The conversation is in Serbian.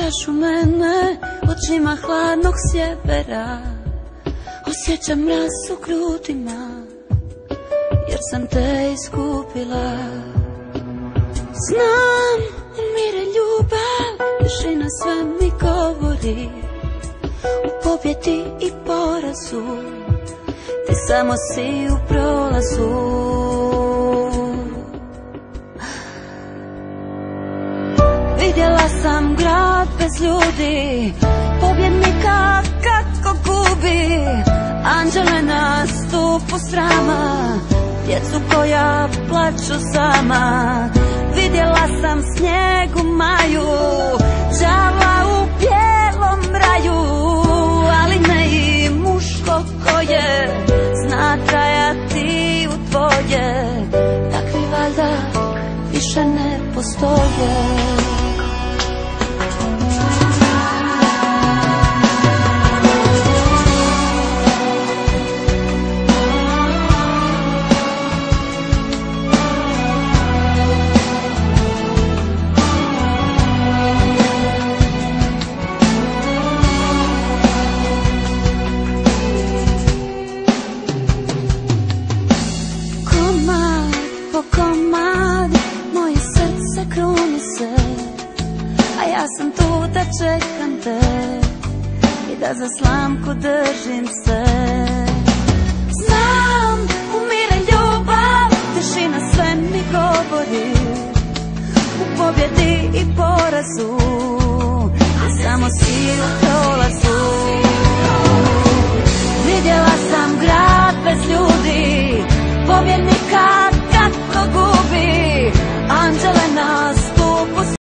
gledaš u mene očima hladnog sjevera, osjećam mraz u grudima, jer sam te iskupila. Znam, umire ljubav, tišina sve mi govori, u pobjedi i porazu, ti samo si u prolazu. Vidjela sam grad bez ljudi, pobjednika kako gubi, anđele na stupu srama, djecu koja plaču sama. Vidjela sam snijeg u maju, đavla u bijelom raju, ali ne i muško koje zna trajati u tvoje. Takvi valjda više ne postoje. Komad, moje srce kruni se, a ja sam tu da čekam te i da za slamku držim se. Znam, umire ljubav, tišina sve mi govori, u pobjedi i porazu, a samo si u prolazu.